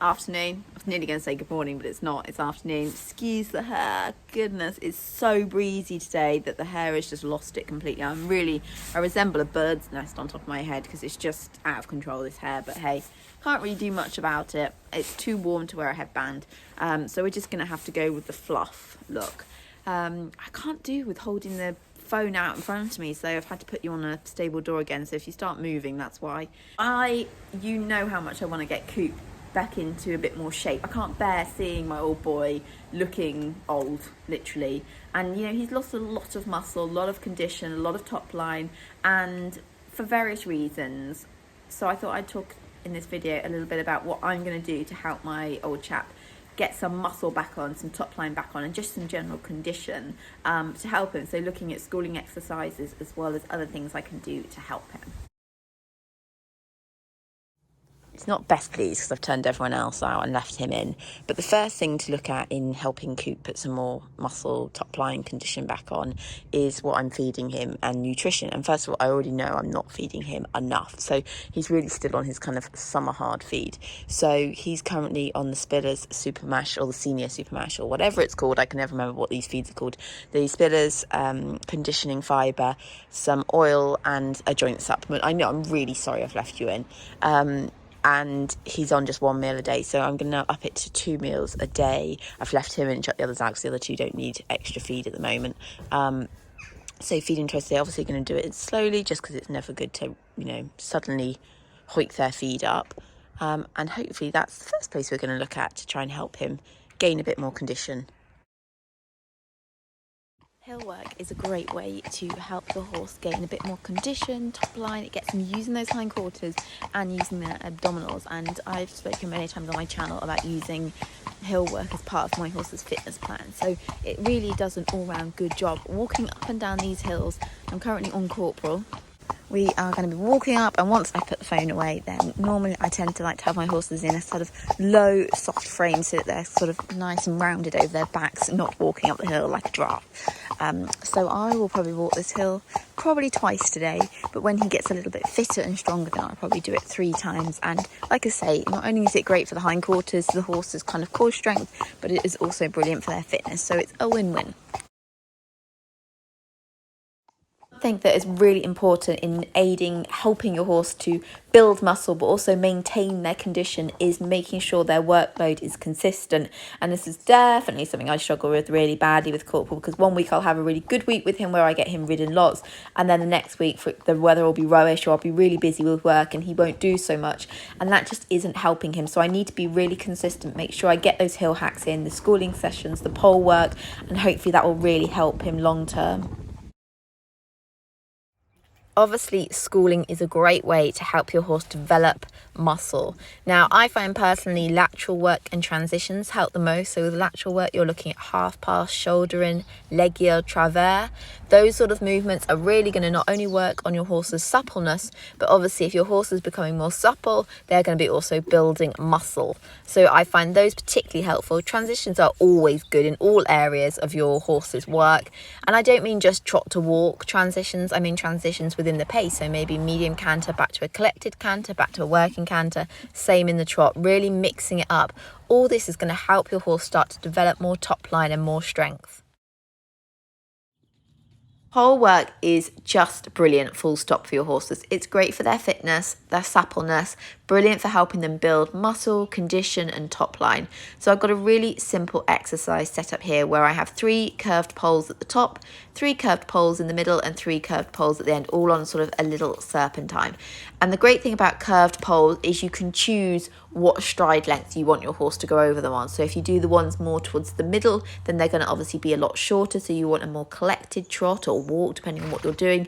afternoon. I was nearly going to say good morning, but it's not. It's afternoon. Excuse the hair. Goodness, it's so breezy today that the hair has just lost it completely. I resemble a bird's nest on top of my head because it's just out of control, this hair. But hey, can't really do much about it. It's too warm to wear a headband. So we're just going to have to go with the fluff look. I can't do with holding the phone out in front of me, so I've had to put you on a stable door again, so if you start moving, that's why. You know how much I want to get Coop back into a bit more shape. I can't bear seeing my old boy looking old, literally, and you know, he's lost a lot of muscle, a lot of condition, a lot of top line, and for various reasons. So I thought I'd talk in this video a little bit about what I'm going to do to help my old chap get some muscle back on, some top line back on, and just some general condition to help him. So looking at schooling exercises as well as other things I can do to help him. It's not best pleased because I've turned everyone else out and left him in. But the first thing to look at in helping Coop put some more muscle, top line condition back on is what I'm feeding him and nutrition. And first of all, I already know I'm not feeding him enough. So he's really still on his kind of summer hard feed. So he's currently on the Spillers Super Mash or the Senior Super Mash or whatever it's called. I can never remember what these feeds are called. The Spillers conditioning fibre, some oil and a joint supplement. I know, I'm really sorry I've left you in. And he's on just one meal a day, so I'm going to up it to 2 meals a day. I've left him and shut the others out because the other two don't need extra feed at the moment. So feeding choice, they're obviously going to do it slowly just because it's never good to, you know, suddenly hoik their feed up. And hopefully that's the first place we're going to look at to try and help him gain a bit more condition. Hillwork is a great way to help your horse gain a bit more condition, top line. It gets them using those hindquarters and using their abdominals. And I've spoken many times on my channel about using Hillwork as part of my horse's fitness plan. So it really does an all-round good job. Walking up and down these hills, I'm currently on Corporal. We are going to be walking up, and once I put the phone away, then normally I tend to like to have my horses in a sort of low, soft frame so that they're sort of nice and rounded over their backs, not walking up the hill like a giraffe. So I will probably walk this hill probably twice today, but when he gets a little bit fitter and stronger, then I'll probably do it 3 times. And like I say, not only is it great for the hindquarters, the horse's kind of core strength, but it is also brilliant for their fitness. So it's a win-win. I think that is really important in helping your horse to build muscle but also maintain their condition is making sure their workload is consistent. And this is definitely something I struggle with really badly with Corporal, because one week I'll have a really good week with him where I get him ridden lots, and then the next week the weather will be rubbish or I'll be really busy with work and he won't do so much, and that just isn't helping him. So I need to be really consistent, make sure I get those hill hacks in, the schooling sessions, the pole work, and hopefully that will really help him long term. Obviously, schooling is a great way to help your horse develop muscle. Now, I find personally lateral work and transitions help the most. So with lateral work, you're looking at half pass, shoulder in, legier, travers. Those sort of movements are really going to not only work on your horse's suppleness, but obviously if your horse is becoming more supple, they're going to be also building muscle. So I find those particularly helpful. Transitions are always good in all areas of your horse's work. And I don't mean just trot to walk transitions, I mean transitions within the pace. So maybe medium canter back to a collected canter, back to a working canter, same in the trot, really mixing it up. All this is going to help your horse start to develop more top line and more strength. Pole work is just brilliant, full stop, for your horses. It's great for their fitness, their suppleness, brilliant for helping them build muscle, condition and top line. So I've got a really simple exercise set up here where I have 3 curved poles at the top, 3 curved poles in the middle and 3 curved poles at the end, all on sort of a little serpentine. And the great thing about curved poles is you can choose what stride length you want your horse to go over them on. So if you do the ones more towards the middle, then they're going to obviously be a lot shorter. So you want a more collected trot or walk, depending on what you're doing.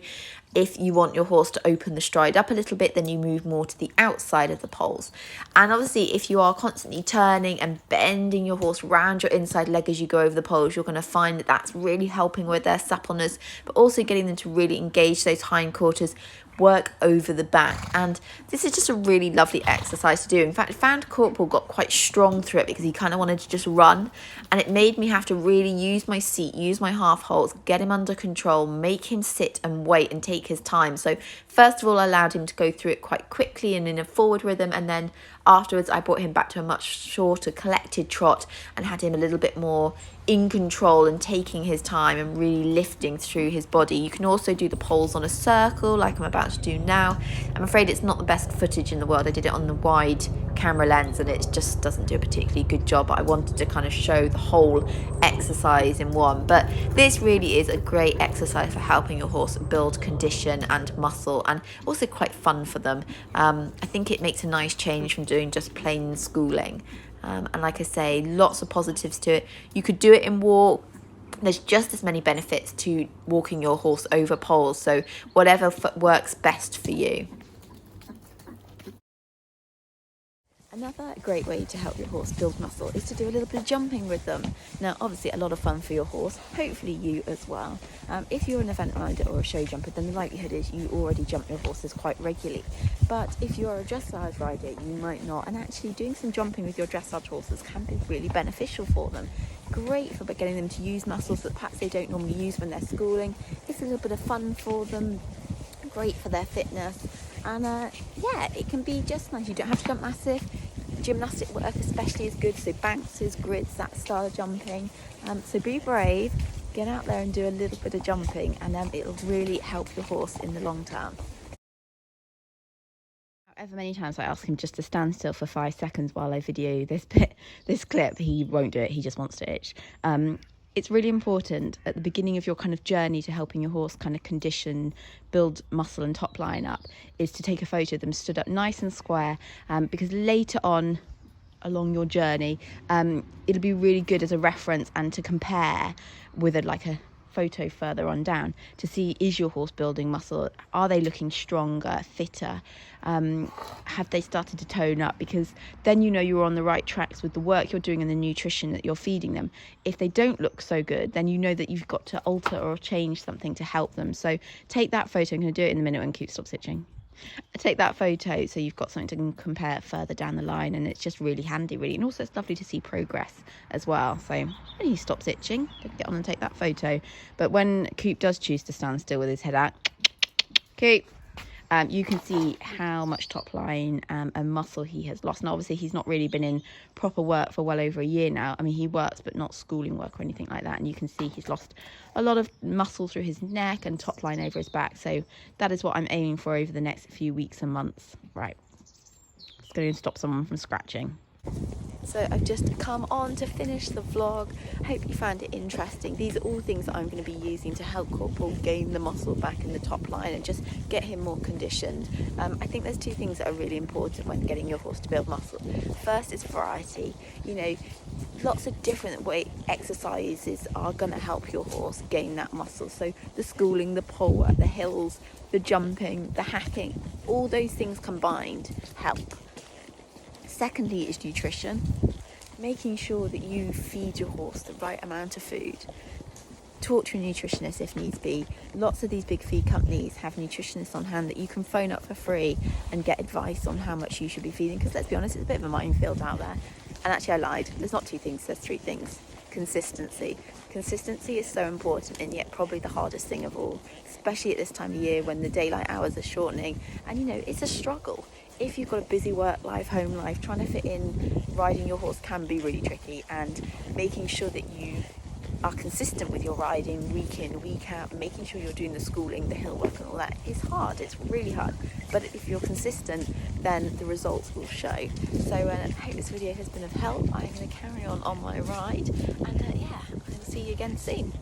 If you want your horse to open the stride up a little bit, then you move more to the outside of the poles. And obviously, if you are constantly turning and bending your horse around your inside leg as you go over the poles, you're going to find that that's really helping with their suppleness, but also getting them to really engage those hindquarters, work over the back. And this is just a really lovely exercise to do. In fact, I found Corporal got quite strong through it because he kind of wanted to just run, and it made me have to really use my seat, use my half holds, get him under control, make him sit and wait and take his time. So first of all, I allowed him to go through it quite quickly and in a forward rhythm, and then Afterwards, I brought him back to a much shorter collected trot and had him a little bit more in control and taking his time and really lifting through his body. You can also do the poles on a circle like I'm about to do now. I'm afraid it's not the best footage in the world. I did it on the wide camera lens and it just doesn't do a particularly good job. I wanted to kind of show the whole exercise in one, but this really is a great exercise for helping your horse build condition and muscle, and also quite fun for them. I think it makes a nice change from doing just plain schooling. And like I say, lots of positives to it. You could do it in walk. There's just as many benefits to walking your horse over poles, so whatever works best for you. Another great way to help your horse build muscle is to do a little bit of jumping with them. Now, obviously a lot of fun for your horse, hopefully you as well. If you're an event rider or a show jumper, then the likelihood is you already jump your horses quite regularly. But if you're a dressage rider, you might not, and actually doing some jumping with your dressage horses can be really beneficial for them. Great for getting them to use muscles that perhaps they don't normally use when they're schooling. It's a little bit of fun for them, great for their fitness. And yeah, it can be just nice. You don't have to jump massive. Gymnastic work especially is good, so bounces, grids, that style of jumping. So be brave, get out there and do a little bit of jumping, and it'll really help your horse in the long term. However many times I ask him just to stand still for 5 seconds while I video this clip, he won't do it. He just wants to itch. It's really important at the beginning of your kind of journey to helping your horse kind of condition, build muscle and top line up, is to take a photo of them stood up nice and square, because later on along your journey, it'll be really good as a reference and to compare with like a photo further on down to see, is your horse building muscle? Are they looking stronger, fitter? Have they started to tone up? Because then you know you're on the right tracks with the work you're doing and the nutrition that you're feeding them. If they don't look so good, then you know that you've got to alter or change something to help them. So take that photo. I'm going to do it in a minute when Coop stops itching. Take that photo so you've got something to compare further down the line, and it's just really handy, really. And also it's lovely to see progress as well. So when he stops itching, get on and take that photo. But when Coop does choose to stand still with his head out, Coop, you can see how much top line and muscle he has lost. And obviously he's not really been in proper work for well over a year now. I mean, he works, but not schooling work or anything like that. And you can see he's lost a lot of muscle through his neck and top line over his back. So that is what I'm aiming for over the next few weeks and months. Right, it's going to stop someone from scratching. So I've just come on to finish the vlog. I hope you found it interesting. These are all things that I'm going to be using to help Corporal gain the muscle back in the top line and just get him more conditioned. I think there's 2 things that are really important when getting your horse to build muscle. First is variety. You know, lots of different exercises are going to help your horse gain that muscle. So the schooling, the pole work, the hills, the jumping, the hacking, all those things combined help. Secondly is nutrition, making sure that you feed your horse the right amount of food. Talk to a nutritionist if needs be. Lots of these big feed companies have nutritionists on hand that you can phone up for free and get advice on how much you should be feeding, because let's be honest, it's a bit of a minefield out there. And actually I lied, there's not 2 things, there's 3 things. Consistency. Consistency is so important, and yet probably the hardest thing of all, especially at this time of year when the daylight hours are shortening, and you know, it's a struggle. If you've got a busy work life, home life, trying to fit in riding your horse can be really tricky, and making sure that you are consistent with your riding week in, week out, making sure you're doing the schooling, the hill work and all that is hard. It's really hard. But if you're consistent, then the results will show. So I hope this video has been of help. I'm going to carry on my ride, and yeah, I'll see you again soon.